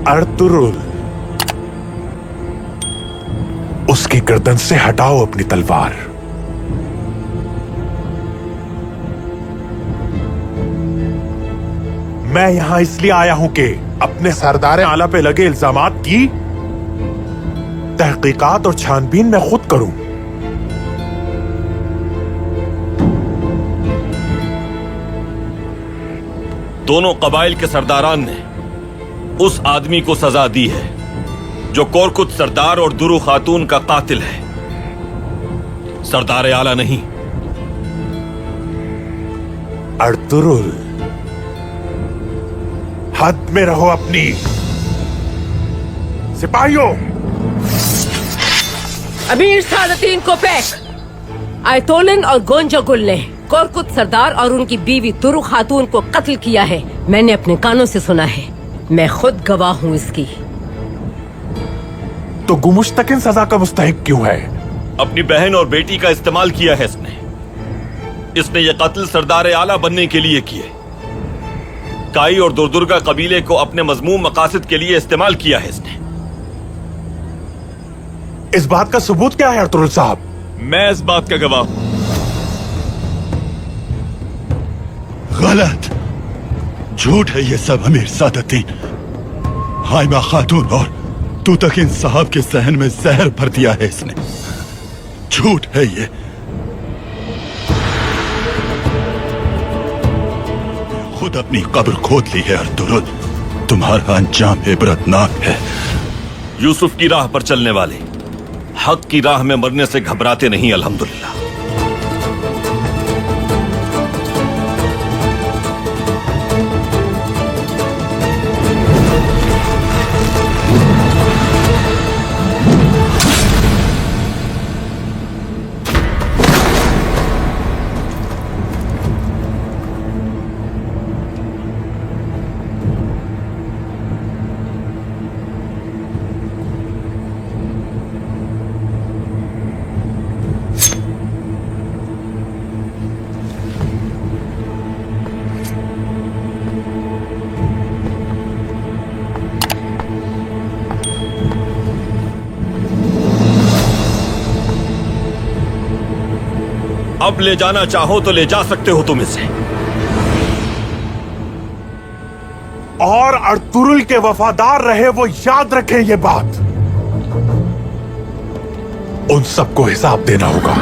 Ertugrul, उसकी गर्दन से हटाओ अपनी तलवार। मैं यहां इसलिए आया हूं कि अपने सरदार आला पे लगे इल्जामात की तहकीकात और छानबीन मैं खुद करूं। दोनों कबाइल के सरदारान ने उस आदमी को सजा दी है जो कोरकुत सरदार और दुरू खातून का कातिल है, सरदार आला नहीं। अर्तुरुल, हद में रहो अपनी। सिपाहियों, अमीर सादतीन को फेंक। आयतोलन और गोंजागुल ने कोरकुत सरदार और उनकी बीवी दुरू खातून को कत्ल किया है। मैंने अपने कानों से सुना है, मैं खुद गवाह हूँ इसकी। तो गुमुश्तकिन सजा का मुस्तहिक क्यों है? अपनी बहन और बेटी का इस्तेमाल किया है इसने ये कत्ल सरदार आला बनने के लिए किए। काई और दुर्दुर्गा कबीले को अपने मजमूम मकासद के लिए इस्तेमाल किया है इसने। इस बात का सबूत क्या है अर्तुरुल साहब? मैं इस बात का गवाह हूं। गलत, झूठ है ये सब अमीर सादतीन। हाइमा खातून और तूतकिन साहब के सहन में जहर भर दिया है इसने। झूठ है ये। खुद अपनी कब्र खोद ली है अर्तुरुल। तुम्हारा अंजाम इबरतनाक है। यूसुफ की राह पर चलने वाले हक की राह में मरने से घबराते नहीं, अल्हम्दुलिल्लाह। अब ले जाना चाहो तो ले जा सकते हो तुम इसे। और अर्तुरुल के वफादार रहे वो याद रखें ये बात। उन सबको हिसाब देना होगा।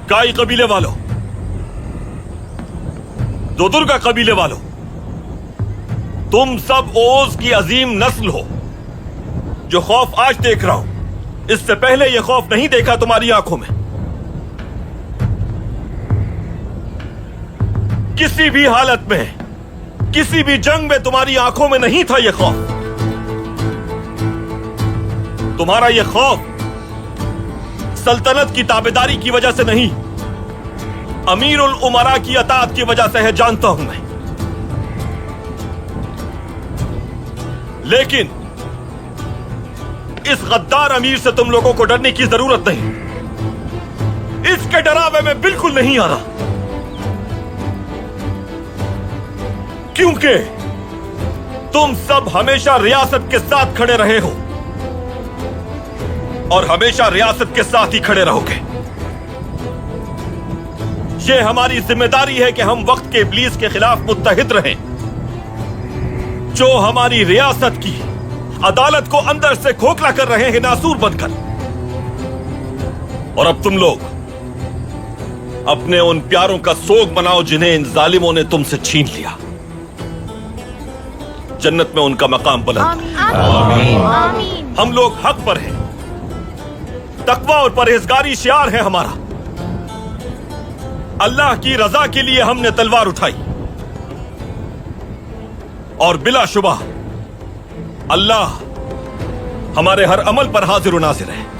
काई कबीले वालों, दुर्दुर्गा कबीले वालों, तुम सब ओज की अजीम नस्ल हो। जो खौफ आज देख रहा हूं, इससे पहले यह खौफ नहीं देखा तुम्हारी आंखों में। किसी भी हालत में, किसी भी जंग में तुम्हारी आंखों में नहीं था यह खौफ। तुम्हारा यह खौफ सल्तनत की ताबेदारी की वजह से नहीं, अमीरुल उमरा की अताअत की वजह से है, जानता हूं मैं। लेकिन इस गद्दार अमीर से तुम लोगों को डरने की जरूरत नहीं। इसके डरावे में बिल्कुल नहीं आ रहा, क्योंकि तुम सब हमेशा रियासत के साथ खड़े रहे हो और हमेशा रियासत के साथ ही खड़े रहोगे। यह हमारी जिम्मेदारी है कि हम वक्त के इब्लीस के खिलाफ मुत्तहिद रहें, जो हमारी रियासत की अदालत को अंदर से खोखला कर रहे हैं, नासूर बनकर। और अब तुम लोग अपने उन प्यारों का सोग मनाओ जिन्हें इन जालिमों ने तुमसे छीन लिया। जन्नत में उनका मकाम बुलंद। आमीन। हम लोग हक पर हैं। तकवा और परहेजगारी शियार है हमारा। अल्लाह की रजा के लिए हमने तलवार उठाई और बिलाशुबा अल्लाह हमारे हर अमल पर हाजिर नाजिर है।